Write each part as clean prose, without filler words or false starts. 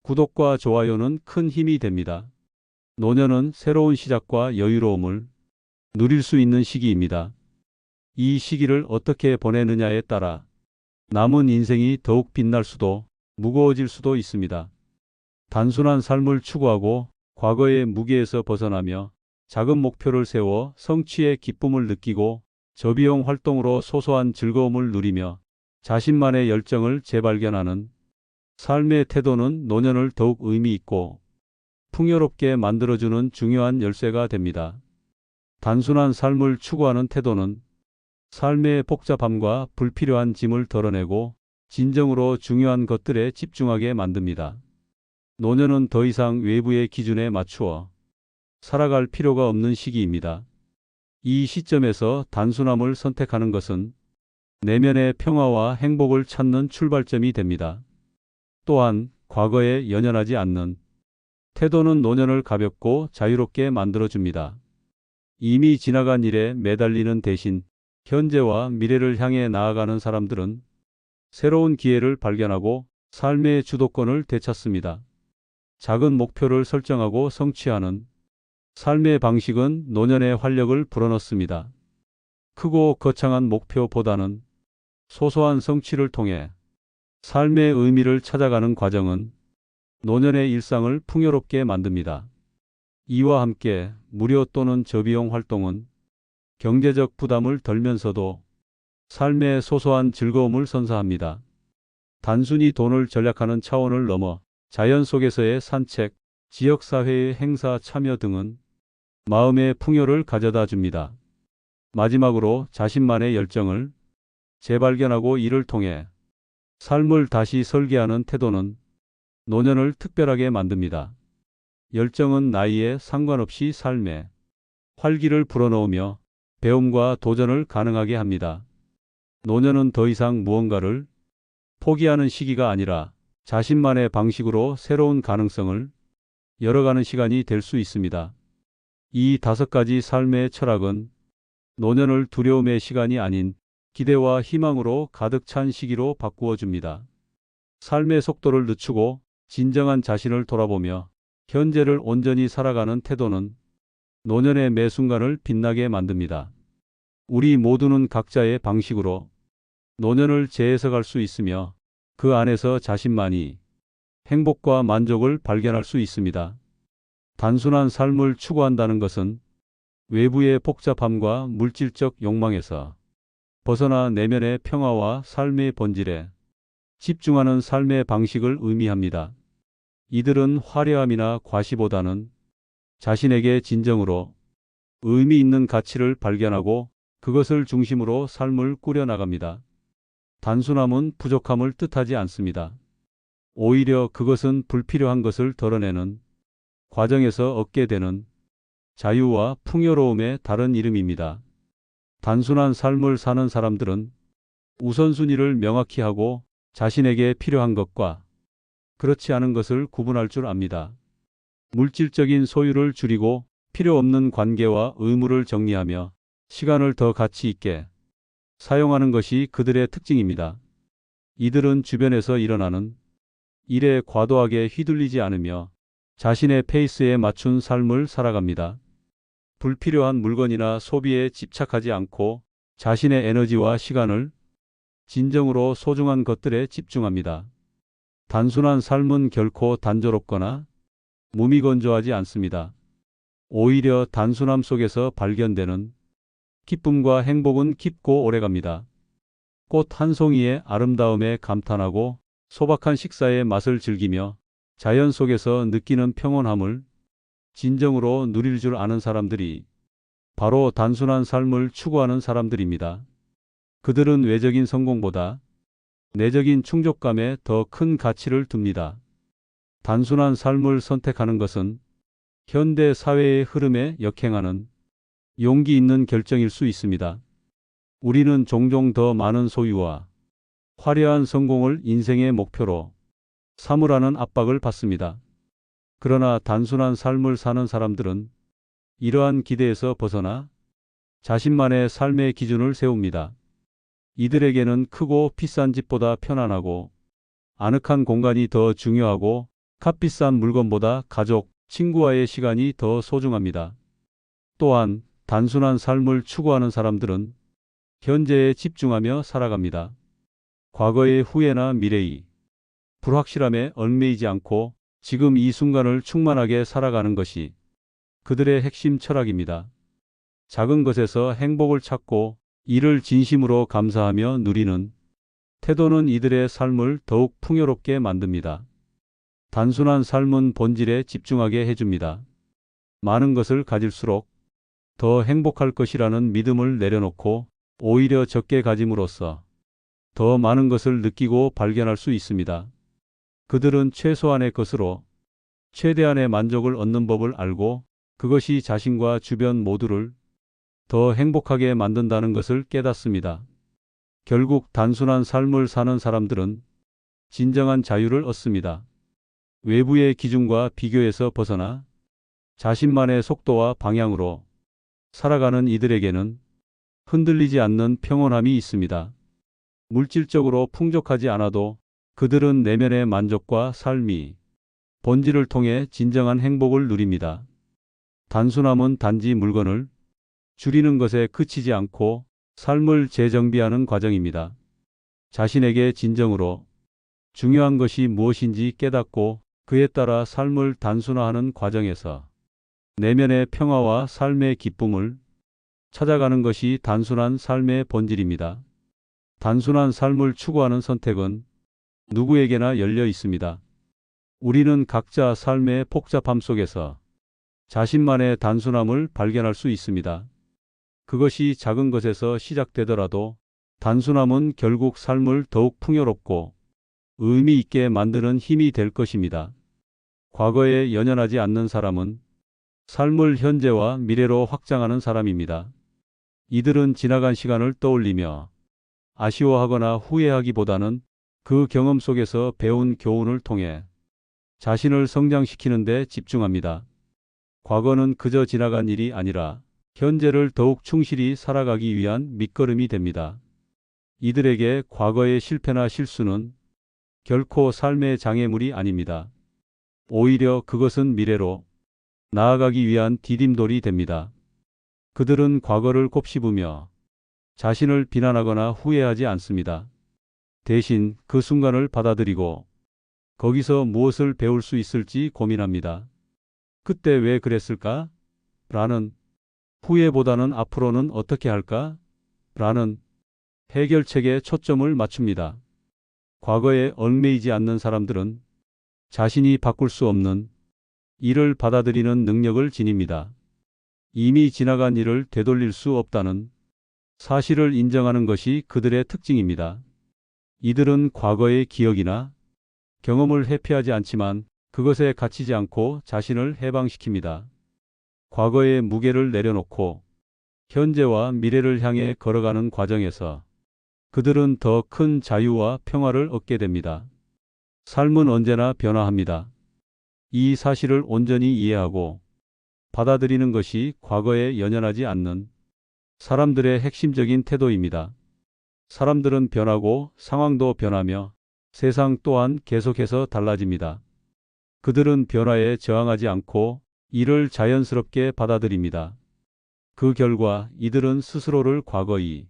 구독과 좋아요는 큰 힘이 됩니다. 노년은 새로운 시작과 여유로움을 누릴 수 있는 시기입니다. 이 시기를 어떻게 보내느냐에 따라 남은 인생이 더욱 빛날 수도 무거워질 수도 있습니다. 단순한 삶을 추구하고 과거의 무게에서 벗어나며 작은 목표를 세워 성취의 기쁨을 느끼고 저비용 활동으로 소소한 즐거움을 누리며 자신만의 열정을 재발견하는 삶의 태도는 노년을 더욱 의미 있고 풍요롭게 만들어주는 중요한 열쇠가 됩니다. 단순한 삶을 추구하는 태도는 삶의 복잡함과 불필요한 짐을 덜어내고 진정으로 중요한 것들에 집중하게 만듭니다. 노년은 더 이상 외부의 기준에 맞추어 살아갈 필요가 없는 시기입니다. 이 시점에서 단순함을 선택하는 것은 내면의 평화와 행복을 찾는 출발점이 됩니다. 또한 과거에 연연하지 않는 태도는 노년을 가볍고 자유롭게 만들어줍니다. 이미 지나간 일에 매달리는 대신 현재와 미래를 향해 나아가는 사람들은 새로운 기회를 발견하고 삶의 주도권을 되찾습니다. 작은 목표를 설정하고 성취하는 삶의 방식은 노년의 활력을 불어넣습니다. 크고 거창한 목표보다는 소소한 성취를 통해 삶의 의미를 찾아가는 과정은 노년의 일상을 풍요롭게 만듭니다. 이와 함께 무료 또는 저비용 활동은 경제적 부담을 덜면서도 삶의 소소한 즐거움을 선사합니다. 단순히 돈을 절약하는 차원을 넘어 자연 속에서의 산책, 지역사회의 행사 참여 등은 마음의 풍요를 가져다 줍니다. 마지막으로 자신만의 열정을 재발견하고 이를 통해 삶을 다시 설계하는 태도는 노년을 특별하게 만듭니다. 열정은 나이에 상관없이 삶에 활기를 불어넣으며 배움과 도전을 가능하게 합니다. 노년은 더 이상 무언가를 포기하는 시기가 아니라 자신만의 방식으로 새로운 가능성을 열어가는 시간이 될 수 있습니다. 이 5가지 삶의 철학은 노년을 두려움의 시간이 아닌 기대와 희망으로 가득 찬 시기로 바꾸어 줍니다. 삶의 속도를 늦추고 진정한 자신을 돌아보며 현재를 온전히 살아가는 태도는 노년의 매 순간을 빛나게 만듭니다. 우리 모두는 각자의 방식으로 노년을 재해석할 수 있으며 그 안에서 자신만이 행복과 만족을 발견할 수 있습니다. 단순한 삶을 추구한다는 것은 외부의 복잡함과 물질적 욕망에서 벗어나 내면의 평화와 삶의 본질에 집중하는 삶의 방식을 의미합니다. 이들은 화려함이나 과시보다는 자신에게 진정으로 의미 있는 가치를 발견하고 그것을 중심으로 삶을 꾸려나갑니다. 단순함은 부족함을 뜻하지 않습니다. 오히려 그것은 불필요한 것을 덜어내는 과정에서 얻게 되는 자유와 풍요로움의 다른 이름입니다. 단순한 삶을 사는 사람들은 우선순위를 명확히 하고 자신에게 필요한 것과 그렇지 않은 것을 구분할 줄 압니다. 물질적인 소유를 줄이고 필요 없는 관계와 의무를 정리하며 시간을 더 가치 있게 사용하는 것이 그들의 특징입니다. 이들은 주변에서 일어나는 일에 과도하게 휘둘리지 않으며 자신의 페이스에 맞춘 삶을 살아갑니다. 불필요한 물건이나 소비에 집착하지 않고 자신의 에너지와 시간을 진정으로 소중한 것들에 집중합니다. 단순한 삶은 결코 단조롭거나 무미건조하지 않습니다. 오히려 단순함 속에서 발견되는 기쁨과 행복은 깊고 오래갑니다. 꽃 한 송이의 아름다움에 감탄하고 소박한 식사의 맛을 즐기며 자연 속에서 느끼는 평온함을 진정으로 누릴 줄 아는 사람들이 바로 단순한 삶을 추구하는 사람들입니다. 그들은 외적인 성공보다 내적인 충족감에 더 큰 가치를 둡니다. 단순한 삶을 선택하는 것은 현대 사회의 흐름에 역행하는 용기 있는 결정일 수 있습니다. 우리는 종종 더 많은 소유와 화려한 성공을 인생의 목표로 삼으라는 압박을 받습니다. 그러나 단순한 삶을 사는 사람들은 이러한 기대에서 벗어나 자신만의 삶의 기준을 세웁니다. 이들에게는 크고 비싼 집보다 편안하고 아늑한 공간이 더 중요하고 값비싼 물건보다 가족, 친구와의 시간이 더 소중합니다. 또한 단순한 삶을 추구하는 사람들은 현재에 집중하며 살아갑니다. 과거의 후회나 미래의 불확실함에 얽매이지 않고 지금 이 순간을 충만하게 살아가는 것이 그들의 핵심 철학입니다. 작은 것에서 행복을 찾고 이를 진심으로 감사하며 누리는 태도는 이들의 삶을 더욱 풍요롭게 만듭니다. 단순한 삶은 본질에 집중하게 해줍니다. 많은 것을 가질수록 더 행복할 것이라는 믿음을 내려놓고 오히려 적게 가짐으로써 더 많은 것을 느끼고 발견할 수 있습니다. 그들은 최소한의 것으로 최대한의 만족을 얻는 법을 알고 그것이 자신과 주변 모두를 더 행복하게 만든다는 것을 깨닫습니다. 결국 단순한 삶을 사는 사람들은 진정한 자유를 얻습니다. 외부의 기준과 비교에서 벗어나 자신만의 속도와 방향으로 살아가는 이들에게는 흔들리지 않는 평온함이 있습니다. 물질적으로 풍족하지 않아도 그들은 내면의 만족과 삶이 본질을 통해 진정한 행복을 누립니다. 단순함은 단지 물건을 줄이는 것에 그치지 않고 삶을 재정비하는 과정입니다. 자신에게 진정으로 중요한 것이 무엇인지 깨닫고 그에 따라 삶을 단순화하는 과정에서 내면의 평화와 삶의 기쁨을 찾아가는 것이 단순한 삶의 본질입니다. 단순한 삶을 추구하는 선택은 누구에게나 열려 있습니다. 우리는 각자 삶의 복잡함 속에서 자신만의 단순함을 발견할 수 있습니다. 그것이 작은 것에서 시작되더라도 단순함은 결국 삶을 더욱 풍요롭고 의미 있게 만드는 힘이 될 것입니다. 과거에 연연하지 않는 사람은 삶을 현재와 미래로 확장하는 사람입니다. 이들은 지나간 시간을 떠올리며 아쉬워하거나 후회하기보다는 그 경험 속에서 배운 교훈을 통해 자신을 성장시키는 데 집중합니다. 과거는 그저 지나간 일이 아니라 현재를 더욱 충실히 살아가기 위한 밑거름이 됩니다. 이들에게 과거의 실패나 실수는 결코 삶의 장애물이 아닙니다. 오히려 그것은 미래로 나아가기 위한 디딤돌이 됩니다. 그들은 과거를 곱씹으며 자신을 비난하거나 후회하지 않습니다. 대신 그 순간을 받아들이고 거기서 무엇을 배울 수 있을지 고민합니다. 그때 왜 그랬을까? 라는 후회보다는 앞으로는 어떻게 할까? 라는 해결책에 초점을 맞춥니다. 과거에 얽매이지 않는 사람들은 자신이 바꿀 수 없는 일을 받아들이는 능력을 지닙니다. 이미 지나간 일을 되돌릴 수 없다는 사실을 인정하는 것이 그들의 특징입니다. 이들은 과거의 기억이나 경험을 회피하지 않지만 그것에 갇히지 않고 자신을 해방시킵니다. 과거의 무게를 내려놓고 현재와 미래를 향해 걸어가는 과정에서 그들은 더 큰 자유와 평화를 얻게 됩니다. 삶은 언제나 변화합니다. 이 사실을 온전히 이해하고 받아들이는 것이 과거에 연연하지 않는 사람들의 핵심적인 태도입니다. 사람들은 변하고 상황도 변하며 세상 또한 계속해서 달라집니다. 그들은 변화에 저항하지 않고 이를 자연스럽게 받아들입니다. 그 결과 이들은 스스로를 과거의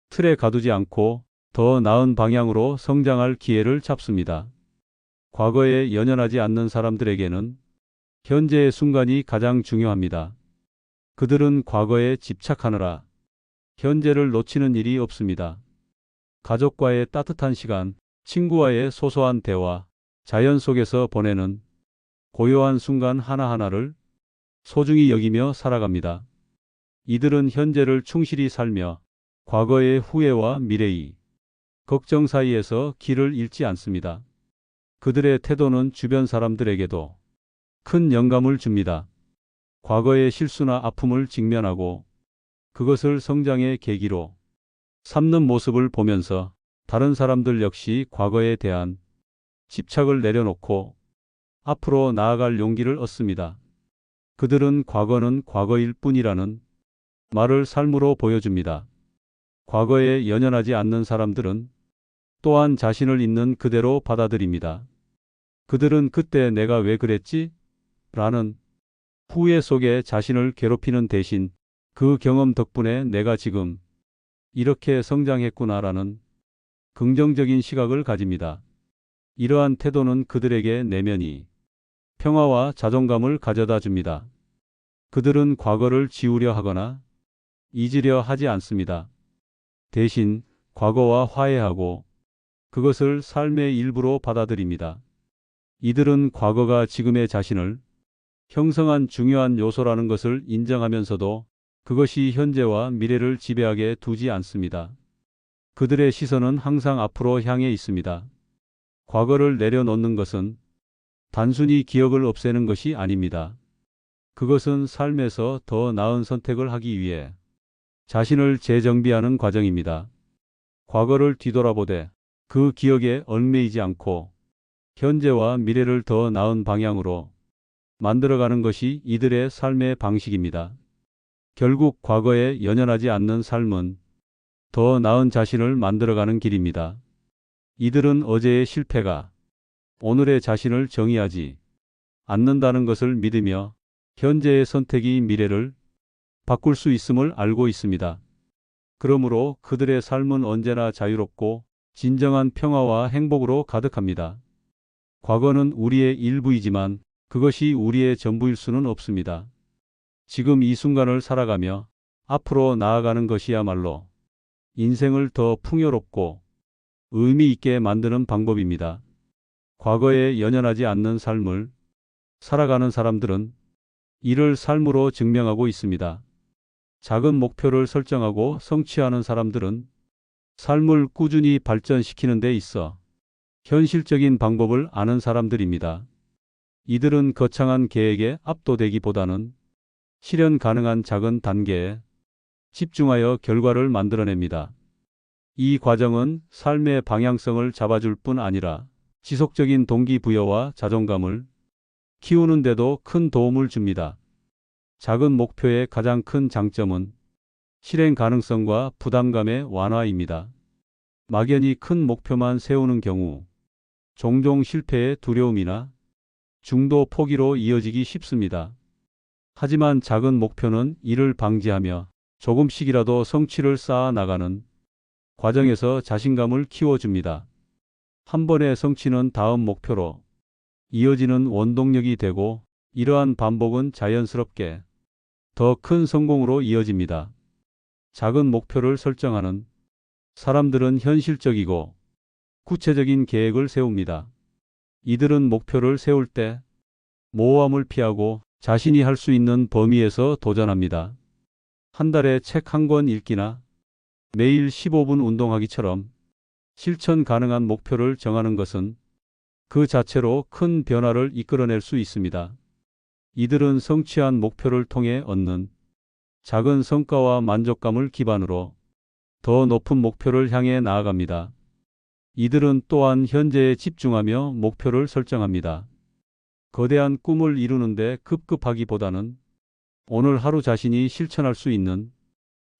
틀에 가두지 않고 더 나은 방향으로 성장할 기회를 잡습니다. 과거에 연연하지 않는 사람들에게는 현재의 순간이 가장 중요합니다. 그들은 과거에 집착하느라 현재를 놓치는 일이 없습니다. 가족과의 따뜻한 시간, 친구와의 소소한 대화, 자연 속에서 보내는 고요한 순간 하나하나를 소중히 여기며 살아갑니다. 이들은 현재를 충실히 살며 과거의 후회와 미래의 걱정 사이에서 길을 잃지 않습니다. 그들의 태도는 주변 사람들에게도 큰 영감을 줍니다. 과거의 실수나 아픔을 직면하고 그것을 성장의 계기로 삼는 모습을 보면서 다른 사람들 역시 과거에 대한 집착을 내려놓고 앞으로 나아갈 용기를 얻습니다. 그들은 과거는 과거일 뿐이라는 말을 삶으로 보여줍니다. 과거에 연연하지 않는 사람들은 또한 자신을 있는 그대로 받아들입니다. 그들은 그때 내가 왜 그랬지? 라는 후회 속에 자신을 괴롭히는 대신 그 경험 덕분에 내가 지금 이렇게 성장했구나라는 긍정적인 시각을 가집니다. 이러한 태도는 그들에게 내면이 평화와 자존감을 가져다 줍니다. 그들은 과거를 지우려 하거나 잊으려 하지 않습니다. 대신 과거와 화해하고 그것을 삶의 일부로 받아들입니다. 이들은 과거가 지금의 자신을 형성한 중요한 요소라는 것을 인정하면서도 그것이 현재와 미래를 지배하게 두지 않습니다. 그들의 시선은 항상 앞으로 향해 있습니다. 과거를 내려놓는 것은 단순히 기억을 없애는 것이 아닙니다. 그것은 삶에서 더 나은 선택을 하기 위해 자신을 재정비하는 과정입니다. 과거를 뒤돌아보되 그 기억에 얽매이지 않고 현재와 미래를 더 나은 방향으로 만들어가는 것이 이들의 삶의 방식입니다. 결국 과거에 연연하지 않는 삶은 더 나은 자신을 만들어가는 길입니다. 이들은 어제의 실패가 오늘의 자신을 정의하지 않는다는 것을 믿으며 현재의 선택이 미래를 바꿀 수 있음을 알고 있습니다. 그러므로 그들의 삶은 언제나 자유롭고 진정한 평화와 행복으로 가득합니다. 과거는 우리의 일부이지만 그것이 우리의 전부일 수는 없습니다. 지금 이 순간을 살아가며 앞으로 나아가는 것이야말로 인생을 더 풍요롭고 의미 있게 만드는 방법입니다. 과거에 연연하지 않는 삶을 살아가는 사람들은 이를 삶으로 증명하고 있습니다. 작은 목표를 설정하고 성취하는 사람들은 삶을 꾸준히 발전시키는 데 있어 현실적인 방법을 아는 사람들입니다. 이들은 거창한 계획에 압도되기보다는 실현 가능한 작은 단계에 집중하여 결과를 만들어냅니다. 이 과정은 삶의 방향성을 잡아줄 뿐 아니라 지속적인 동기부여와 자존감을 키우는 데도 큰 도움을 줍니다. 작은 목표의 가장 큰 장점은 실행 가능성과 부담감의 완화입니다. 막연히 큰 목표만 세우는 경우 종종 실패의 두려움이나 중도 포기로 이어지기 쉽습니다. 하지만 작은 목표는 이를 방지하며 조금씩이라도 성취를 쌓아 나가는 과정에서 자신감을 키워줍니다. 한 번의 성취는 다음 목표로 이어지는 원동력이 되고 이러한 반복은 자연스럽게 더 큰 성공으로 이어집니다. 작은 목표를 설정하는 사람들은 현실적이고 구체적인 계획을 세웁니다. 이들은 목표를 세울 때 모호함을 피하고 자신이 할 수 있는 범위에서 도전합니다. 한 달에 책 한 권 읽기나 매일 15분 운동하기처럼 실천 가능한 목표를 정하는 것은 그 자체로 큰 변화를 이끌어낼 수 있습니다. 이들은 성취한 목표를 통해 얻는 작은 성과와 만족감을 기반으로 더 높은 목표를 향해 나아갑니다. 이들은 또한 현재에 집중하며 목표를 설정합니다. 거대한 꿈을 이루는데 급급하기보다는 오늘 하루 자신이 실천할 수 있는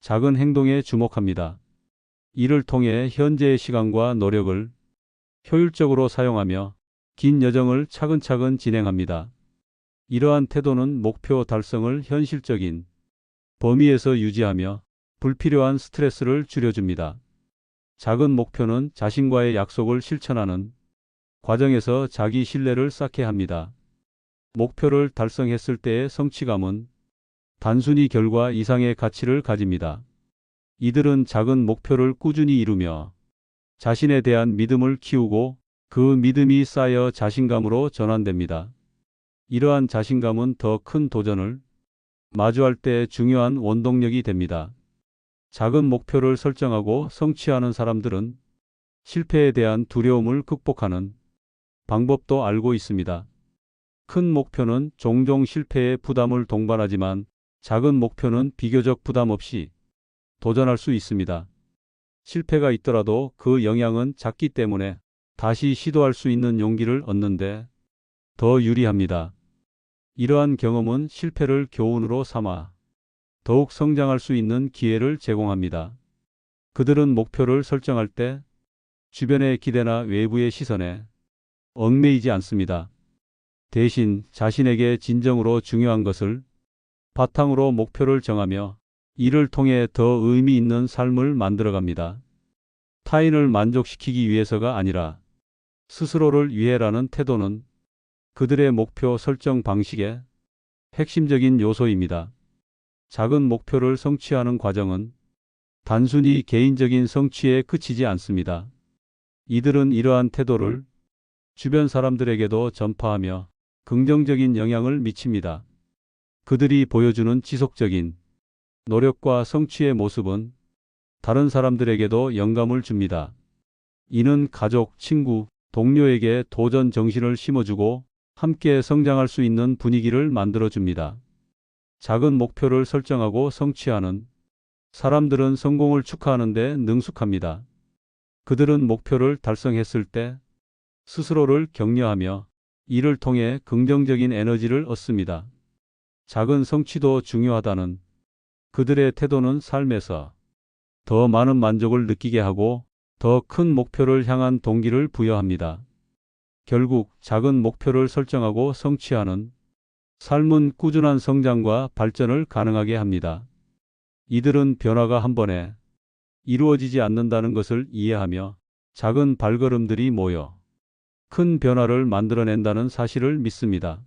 작은 행동에 주목합니다. 이를 통해 현재의 시간과 노력을 효율적으로 사용하며 긴 여정을 차근차근 진행합니다. 이러한 태도는 목표 달성을 현실적인 범위에서 유지하며 불필요한 스트레스를 줄여줍니다. 작은 목표는 자신과의 약속을 실천하는 과정에서 자기 신뢰를 쌓게 합니다. 목표를 달성했을 때의 성취감은 단순히 결과 이상의 가치를 가집니다. 이들은 작은 목표를 꾸준히 이루며 자신에 대한 믿음을 키우고 그 믿음이 쌓여 자신감으로 전환됩니다. 이러한 자신감은 더 큰 도전을 마주할 때 중요한 원동력이 됩니다. 작은 목표를 설정하고 성취하는 사람들은 실패에 대한 두려움을 극복하는 방법도 알고 있습니다. 큰 목표는 종종 실패의 부담을 동반하지만 작은 목표는 비교적 부담 없이 도전할 수 있습니다. 실패가 있더라도 그 영향은 작기 때문에 다시 시도할 수 있는 용기를 얻는데 더 유리합니다. 이러한 경험은 실패를 교훈으로 삼아 더욱 성장할 수 있는 기회를 제공합니다. 그들은 목표를 설정할 때 주변의 기대나 외부의 시선에 얽매이지 않습니다. 대신 자신에게 진정으로 중요한 것을 바탕으로 목표를 정하며 이를 통해 더 의미 있는 삶을 만들어갑니다. 타인을 만족시키기 위해서가 아니라 스스로를 위해라는 태도는 그들의 목표 설정 방식의 핵심적인 요소입니다. 작은 목표를 성취하는 과정은 단순히 개인적인 성취에 그치지 않습니다. 이들은 이러한 태도를 주변 사람들에게도 전파하며 긍정적인 영향을 미칩니다. 그들이 보여주는 지속적인 노력과 성취의 모습은 다른 사람들에게도 영감을 줍니다. 이는 가족, 친구, 동료에게 도전 정신을 심어주고 함께 성장할 수 있는 분위기를 만들어줍니다. 작은 목표를 설정하고 성취하는 사람들은 성공을 축하하는 데 능숙합니다. 그들은 목표를 달성했을 때 스스로를 격려하며 이를 통해 긍정적인 에너지를 얻습니다. 작은 성취도 중요하다는 그들의 태도는 삶에서 더 많은 만족을 느끼게 하고 더 큰 목표를 향한 동기를 부여합니다. 결국 작은 목표를 설정하고 성취하는 삶은 꾸준한 성장과 발전을 가능하게 합니다. 이들은 변화가 한 번에 이루어지지 않는다는 것을 이해하며 작은 발걸음들이 모여 큰 변화를 만들어낸다는 사실을 믿습니다.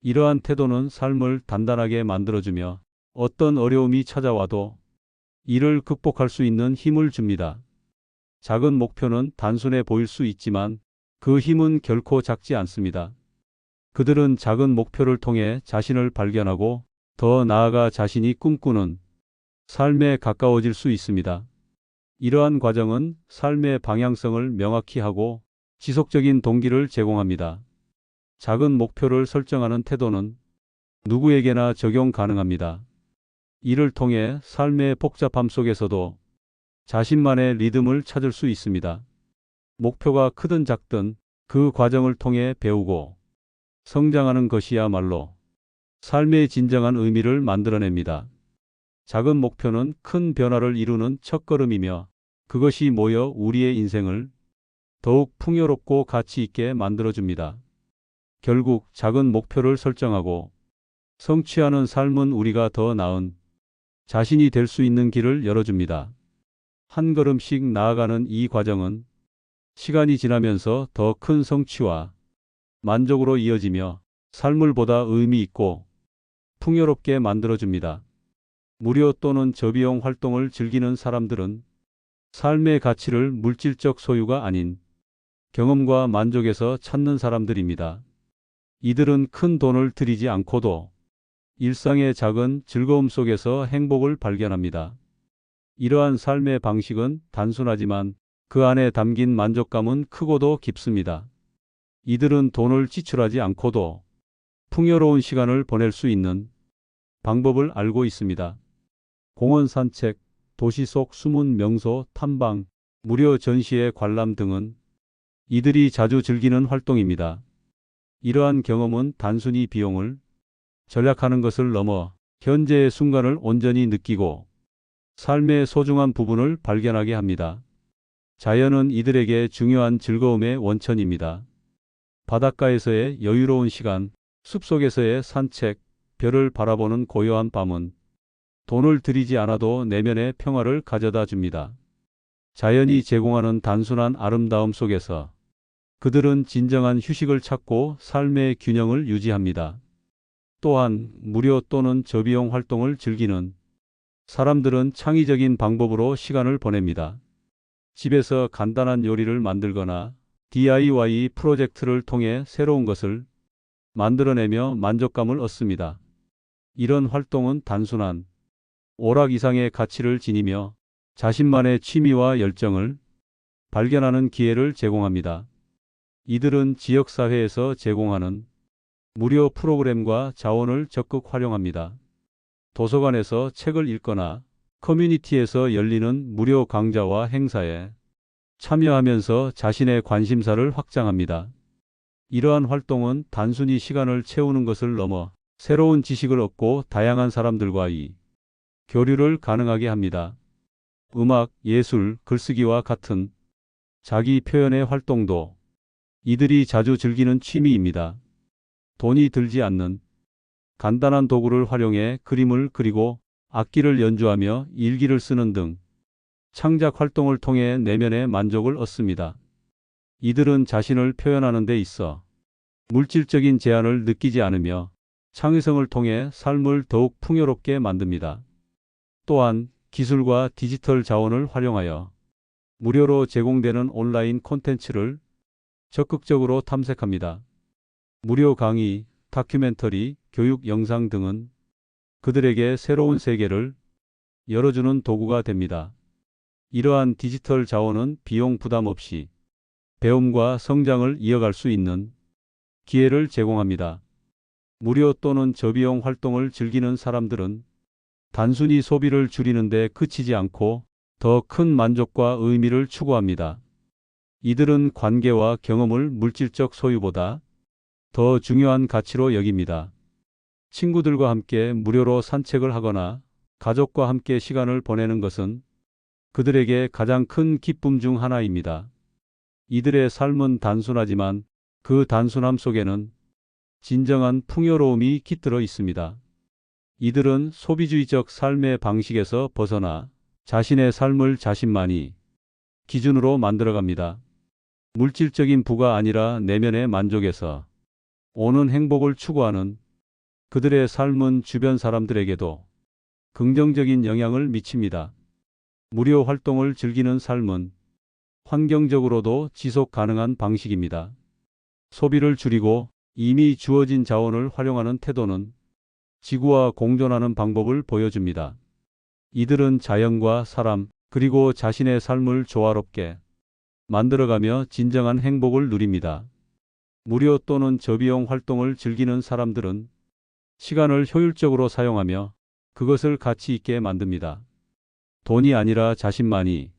이러한 태도는 삶을 단단하게 만들어주며 어떤 어려움이 찾아와도 이를 극복할 수 있는 힘을 줍니다. 작은 목표는 단순해 보일 수 있지만 그 힘은 결코 작지 않습니다. 그들은 작은 목표를 통해 자신을 발견하고 더 나아가 자신이 꿈꾸는 삶에 가까워질 수 있습니다. 이러한 과정은 삶의 방향성을 명확히 하고 지속적인 동기를 제공합니다. 작은 목표를 설정하는 태도는 누구에게나 적용 가능합니다. 이를 통해 삶의 복잡함 속에서도 자신만의 리듬을 찾을 수 있습니다. 목표가 크든 작든 그 과정을 통해 배우고 성장하는 것이야말로 삶의 진정한 의미를 만들어냅니다. 작은 목표는 큰 변화를 이루는 첫걸음이며 그것이 모여 우리의 인생을 더욱 풍요롭고 가치 있게 만들어줍니다. 결국 작은 목표를 설정하고 성취하는 삶은 우리가 더 나은 자신이 될 수 있는 길을 열어줍니다. 한 걸음씩 나아가는 이 과정은 시간이 지나면서 더 큰 성취와 만족으로 이어지며 삶을 보다 의미 있고 풍요롭게 만들어줍니다. 무료 또는 저비용 활동을 즐기는 사람들은 삶의 가치를 물질적 소유가 아닌 경험과 만족에서 찾는 사람들입니다. 이들은 큰 돈을 들이지 않고도 일상의 작은 즐거움 속에서 행복을 발견합니다. 이러한 삶의 방식은 단순하지만 그 안에 담긴 만족감은 크고도 깊습니다. 이들은 돈을 지출하지 않고도 풍요로운 시간을 보낼 수 있는 방법을 알고 있습니다. 공원 산책, 도시 속 숨은 명소 탐방, 무료 전시회 관람 등은 이들이 자주 즐기는 활동입니다. 이러한 경험은 단순히 비용을 절약하는 것을 넘어 현재의 순간을 온전히 느끼고 삶의 소중한 부분을 발견하게 합니다. 자연은 이들에게 중요한 즐거움의 원천입니다. 바닷가에서의 여유로운 시간, 숲속에서의 산책, 별을 바라보는 고요한 밤은 돈을 들이지 않아도 내면의 평화를 가져다 줍니다. 자연이 제공하는 단순한 아름다움 속에서 그들은 진정한 휴식을 찾고 삶의 균형을 유지합니다. 또한 무료 또는 저비용 활동을 즐기는 사람들은 창의적인 방법으로 시간을 보냅니다. 집에서 간단한 요리를 만들거나 DIY 프로젝트를 통해 새로운 것을 만들어내며 만족감을 얻습니다. 이런 활동은 단순한 오락 이상의 가치를 지니며 자신만의 취미와 열정을 발견하는 기회를 제공합니다. 이들은 지역사회에서 제공하는 무료 프로그램과 자원을 적극 활용합니다. 도서관에서 책을 읽거나 커뮤니티에서 열리는 무료 강좌와 행사에 참여하면서 자신의 관심사를 확장합니다. 이러한 활동은 단순히 시간을 채우는 것을 넘어 새로운 지식을 얻고 다양한 사람들과의 교류를 가능하게 합니다. 음악, 예술, 글쓰기와 같은 자기 표현의 활동도 이들이 자주 즐기는 취미입니다. 돈이 들지 않는 간단한 도구를 활용해 그림을 그리고 악기를 연주하며 일기를 쓰는 등 창작 활동을 통해 내면의 만족을 얻습니다. 이들은 자신을 표현하는 데 있어 물질적인 제한을 느끼지 않으며 창의성을 통해 삶을 더욱 풍요롭게 만듭니다. 또한 기술과 디지털 자원을 활용하여 무료로 제공되는 온라인 콘텐츠를 적극적으로 탐색합니다. 무료 강의, 다큐멘터리, 교육 영상 등은 그들에게 새로운 세계를 열어주는 도구가 됩니다. 이러한 디지털 자원은 비용 부담 없이 배움과 성장을 이어갈 수 있는 기회를 제공합니다. 무료 또는 저비용 활동을 즐기는 사람들은 단순히 소비를 줄이는 데 그치지 않고 더 큰 만족과 의미를 추구합니다. 이들은 관계와 경험을 물질적 소유보다 더 중요한 가치로 여깁니다. 친구들과 함께 무료로 산책을 하거나 가족과 함께 시간을 보내는 것은 그들에게 가장 큰 기쁨 중 하나입니다. 이들의 삶은 단순하지만 그 단순함 속에는 진정한 풍요로움이 깃들어 있습니다. 이들은 소비주의적 삶의 방식에서 벗어나 자신의 삶을 자신만이 기준으로 만들어갑니다. 물질적인 부가 아니라 내면의 만족에서 오는 행복을 추구하는 그들의 삶은 주변 사람들에게도 긍정적인 영향을 미칩니다. 무료 활동을 즐기는 삶은 환경적으로도 지속 가능한 방식입니다. 소비를 줄이고 이미 주어진 자원을 활용하는 태도는 지구와 공존하는 방법을 보여줍니다. 이들은 자연과 사람, 그리고 자신의 삶을 조화롭게 만들어가며 진정한 행복을 누립니다. 무료 또는 저비용 활동을 즐기는 사람들은 시간을 효율적으로 사용하며 그것을 가치 있게 만듭니다. 돈이 아니라 자신만이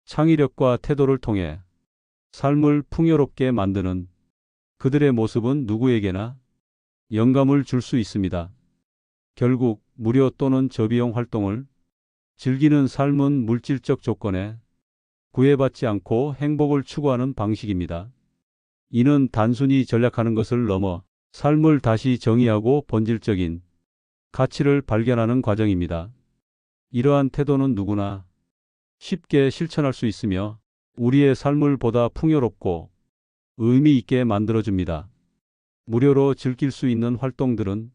창의력과 태도를 통해 삶을 풍요롭게 만드는 그들의 모습은 누구에게나 영감을 줄 수 있습니다. 결국 무료 또는 저비용 활동을 즐기는 삶은 물질적 조건에 구애받지 않고 행복을 추구하는 방식입니다. 이는 단순히 전략하는 것을 넘어 삶을 다시 정의하고 본질적인 가치를 발견하는 과정입니다. 이러한 태도는 누구나 쉽게 실천할 수 있으며 우리의 삶을 보다 풍요롭고 의미 있게 만들어줍니다. 무료로 즐길 수 있는 활동들은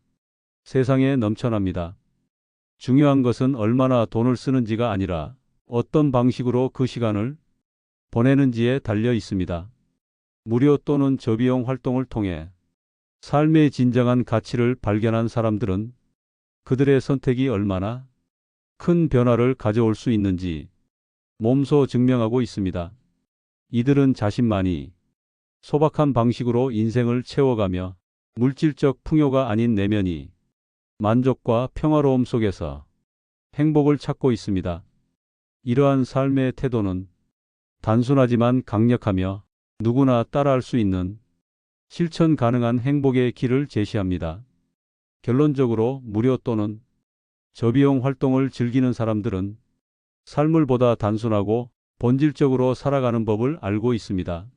세상에 넘쳐납니다. 중요한 것은 얼마나 돈을 쓰는지가 아니라 어떤 방식으로 그 시간을 보내는지에 달려 있습니다. 무료 또는 저비용 활동을 통해 삶의 진정한 가치를 발견한 사람들은 그들의 선택이 얼마나 큰 변화를 가져올 수 있는지 몸소 증명하고 있습니다. 이들은 자신만이 소박한 방식으로 인생을 채워가며 물질적 풍요가 아닌 내면이 만족과 평화로움 속에서 행복을 찾고 있습니다. 이러한 삶의 태도는 단순하지만 강력하며 누구나 따라할 수 있는 실천 가능한 행복의 길을 제시합니다. 결론적으로 무료 또는 저비용 활동을 즐기는 사람들은 삶을 보다 단순하고 본질적으로 살아가는 법을 알고 있습니다.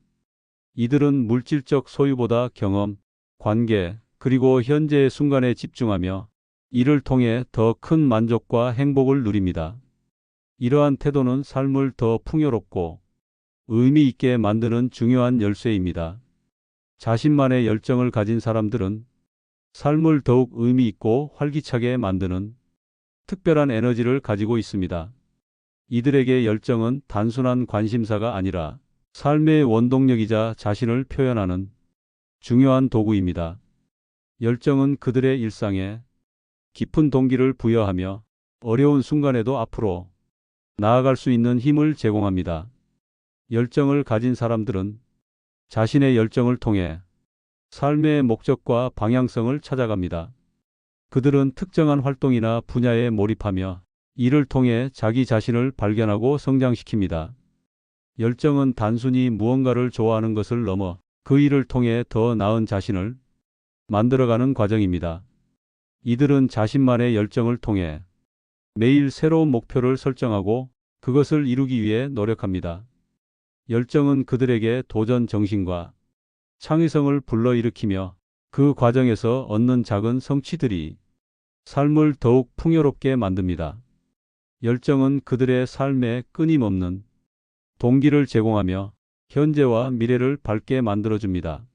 이들은 물질적 소유보다 경험, 관계, 그리고 현재의 순간에 집중하며 이를 통해 더 큰 만족과 행복을 누립니다. 이러한 태도는 삶을 더 풍요롭고 의미 있게 만드는 중요한 열쇠입니다. 자신만의 열정을 가진 사람들은 삶을 더욱 의미 있고 활기차게 만드는 특별한 에너지를 가지고 있습니다. 이들에게 열정은 단순한 관심사가 아니라 삶의 원동력이자 자신을 표현하는 중요한 도구입니다. 열정은 그들의 일상에 깊은 동기를 부여하며 어려운 순간에도 앞으로 나아갈 수 있는 힘을 제공합니다. 열정을 가진 사람들은 자신의 열정을 통해 삶의 목적과 방향성을 찾아갑니다. 그들은 특정한 활동이나 분야에 몰입하며 이를 통해 자기 자신을 발견하고 성장시킵니다. 열정은 단순히 무언가를 좋아하는 것을 넘어 그 일을 통해 더 나은 자신을 만들어가는 과정입니다. 이들은 자신만의 열정을 통해 매일 새로운 목표를 설정하고 그것을 이루기 위해 노력합니다. 열정은 그들에게 도전 정신과 창의성을 불러일으키며 그 과정에서 얻는 작은 성취들이 삶을 더욱 풍요롭게 만듭니다. 열정은 그들의 삶에 끊임없는 동기를 제공하며 현재와 미래를 밝게 만들어줍니다.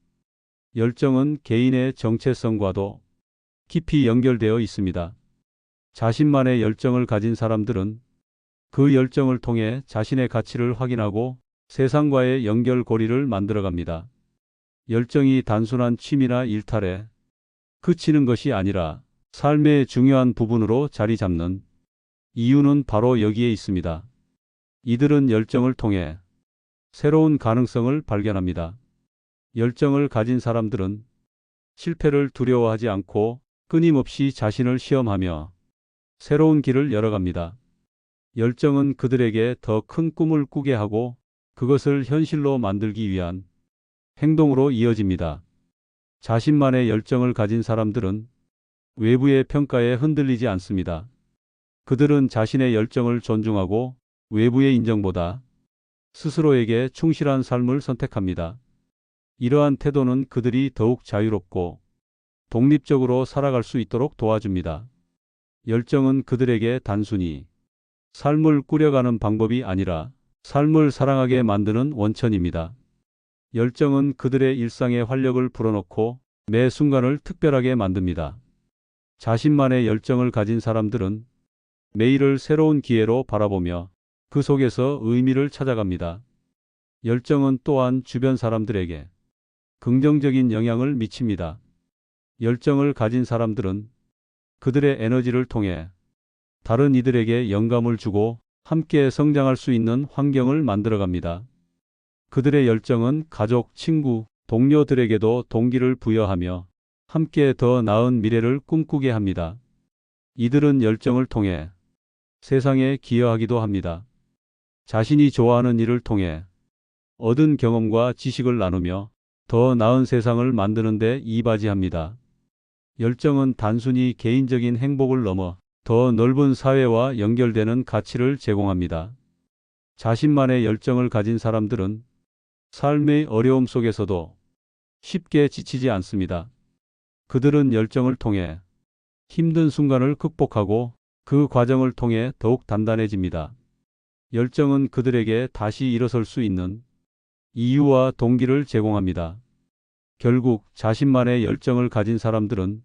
열정은 개인의 정체성과도 깊이 연결되어 있습니다. 자신만의 열정을 가진 사람들은 그 열정을 통해 자신의 가치를 확인하고 세상과의 연결고리를 만들어갑니다. 열정이 단순한 취미나 일탈에 그치는 것이 아니라 삶의 중요한 부분으로 자리 잡는 이유는 바로 여기에 있습니다. 이들은 열정을 통해 새로운 가능성을 발견합니다. 열정을 가진 사람들은 실패를 두려워하지 않고 끊임없이 자신을 시험하며 새로운 길을 열어갑니다. 열정은 그들에게 더 큰 꿈을 꾸게 하고 그것을 현실로 만들기 위한 행동으로 이어집니다. 자신만의 열정을 가진 사람들은 외부의 평가에 흔들리지 않습니다. 그들은 자신의 열정을 존중하고 외부의 인정보다 스스로에게 충실한 삶을 선택합니다. 이러한 태도는 그들이 더욱 자유롭고 독립적으로 살아갈 수 있도록 도와줍니다. 열정은 그들에게 단순히 삶을 꾸려가는 방법이 아니라 삶을 사랑하게 만드는 원천입니다. 열정은 그들의 일상에 활력을 불어넣고 매 순간을 특별하게 만듭니다. 자신만의 열정을 가진 사람들은 매일을 새로운 기회로 바라보며 그 속에서 의미를 찾아갑니다. 열정은 또한 주변 사람들에게 긍정적인 영향을 미칩니다. 열정을 가진 사람들은 그들의 에너지를 통해 다른 이들에게 영감을 주고 함께 성장할 수 있는 환경을 만들어갑니다. 그들의 열정은 가족, 친구, 동료들에게도 동기를 부여하며 함께 더 나은 미래를 꿈꾸게 합니다. 이들은 열정을 통해 세상에 기여하기도 합니다. 자신이 좋아하는 일을 통해 얻은 경험과 지식을 나누며 더 나은 세상을 만드는 데 이바지합니다. 열정은 단순히 개인적인 행복을 넘어 더 넓은 사회와 연결되는 가치를 제공합니다. 자신만의 열정을 가진 사람들은 삶의 어려움 속에서도 쉽게 지치지 않습니다. 그들은 열정을 통해 힘든 순간을 극복하고 그 과정을 통해 더욱 단단해집니다. 열정은 그들에게 다시 일어설 수 있는 이유와 동기를 제공합니다. 결국 자신만의 열정을 가진 사람들은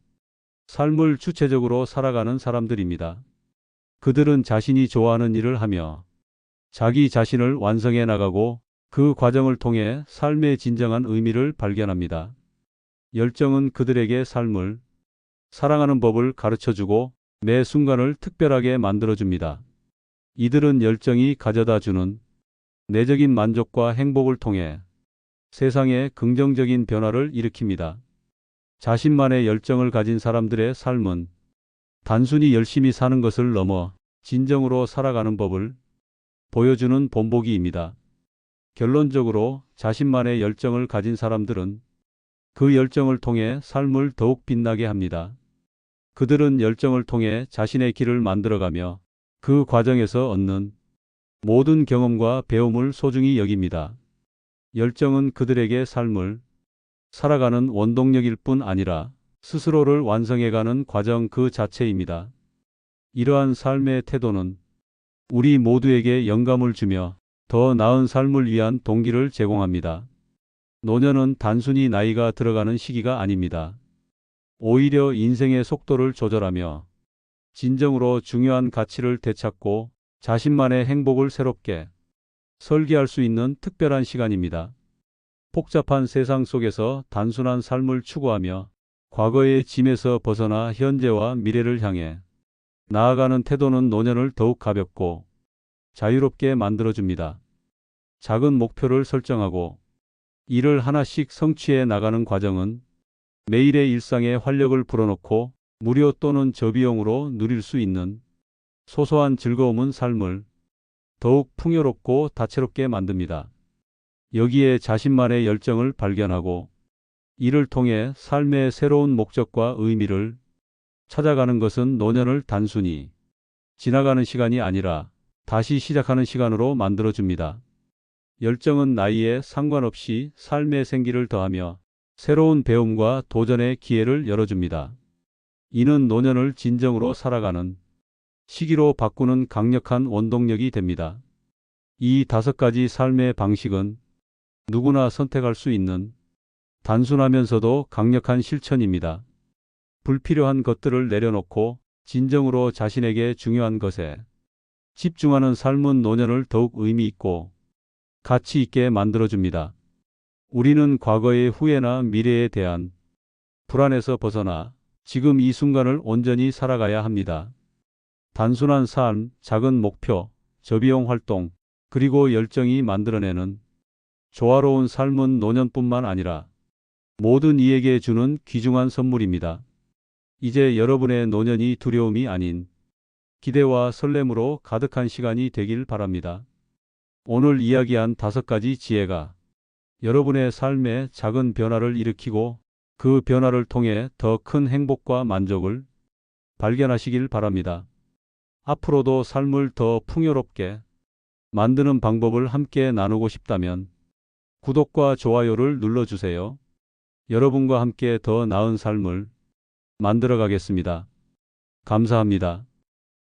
삶을 주체적으로 살아가는 사람들입니다. 그들은 자신이 좋아하는 일을 하며 자기 자신을 완성해 나가고 그 과정을 통해 삶의 진정한 의미를 발견합니다. 열정은 그들에게 삶을 사랑하는 법을 가르쳐주고 매 순간을 특별하게 만들어줍니다. 이들은 열정이 가져다 주는 내적인 만족과 행복을 통해 세상에 긍정적인 변화를 일으킵니다. 자신만의 열정을 가진 사람들의 삶은 단순히 열심히 사는 것을 넘어 진정으로 살아가는 법을 보여주는 본보기입니다. 결론적으로 자신만의 열정을 가진 사람들은 그 열정을 통해 삶을 더욱 빛나게 합니다. 그들은 열정을 통해 자신의 길을 만들어가며 그 과정에서 얻는 모든 경험과 배움을 소중히 여깁니다. 열정은 그들에게 삶을 살아가는 원동력일 뿐 아니라 스스로를 완성해가는 과정 그 자체입니다. 이러한 삶의 태도는 우리 모두에게 영감을 주며 더 나은 삶을 위한 동기를 제공합니다. 노년은 단순히 나이가 들어가는 시기가 아닙니다. 오히려 인생의 속도를 조절하며 진정으로 중요한 가치를 되찾고 자신만의 행복을 새롭게 설계할 수 있는 특별한 시간입니다. 복잡한 세상 속에서 단순한 삶을 추구하며 과거의 짐에서 벗어나 현재와 미래를 향해 나아가는 태도는 노년을 더욱 가볍고 자유롭게 만들어줍니다. 작은 목표를 설정하고 이를 하나씩 성취해 나가는 과정은 매일의 일상에 활력을 불어넣고 무료 또는 저비용으로 누릴 수 있는 소소한 즐거움은 삶을 더욱 풍요롭고 다채롭게 만듭니다. 여기에 자신만의 열정을 발견하고 이를 통해 삶의 새로운 목적과 의미를 찾아가는 것은 노년을 단순히 지나가는 시간이 아니라 다시 시작하는 시간으로 만들어줍니다. 열정은 나이에 상관없이 삶의 생기를 더하며 새로운 배움과 도전의 기회를 열어줍니다. 이는 노년을 진정으로 살아가는 시기로 바꾸는 강력한 원동력이 됩니다. 이 5가지 삶의 방식은 누구나 선택할 수 있는 단순하면서도 강력한 실천입니다. 불필요한 것들을 내려놓고 진정으로 자신에게 중요한 것에 집중하는 삶은 노년을 더욱 의미 있고 가치 있게 만들어줍니다. 우리는 과거의 후회나 미래에 대한 불안에서 벗어나 지금 이 순간을 온전히 살아가야 합니다. 단순한 삶, 작은 목표, 저비용 활동, 그리고 열정이 만들어내는 조화로운 삶은 노년뿐만 아니라 모든 이에게 주는 귀중한 선물입니다. 이제 여러분의 노년이 두려움이 아닌 기대와 설렘으로 가득한 시간이 되길 바랍니다. 오늘 이야기한 5가지 지혜가 여러분의 삶에 작은 변화를 일으키고 그 변화를 통해 더 큰 행복과 만족을 발견하시길 바랍니다. 앞으로도 삶을 더 풍요롭게 만드는 방법을 함께 나누고 싶다면 구독과 좋아요를 눌러주세요. 여러분과 함께 더 나은 삶을 만들어 가겠습니다. 감사합니다.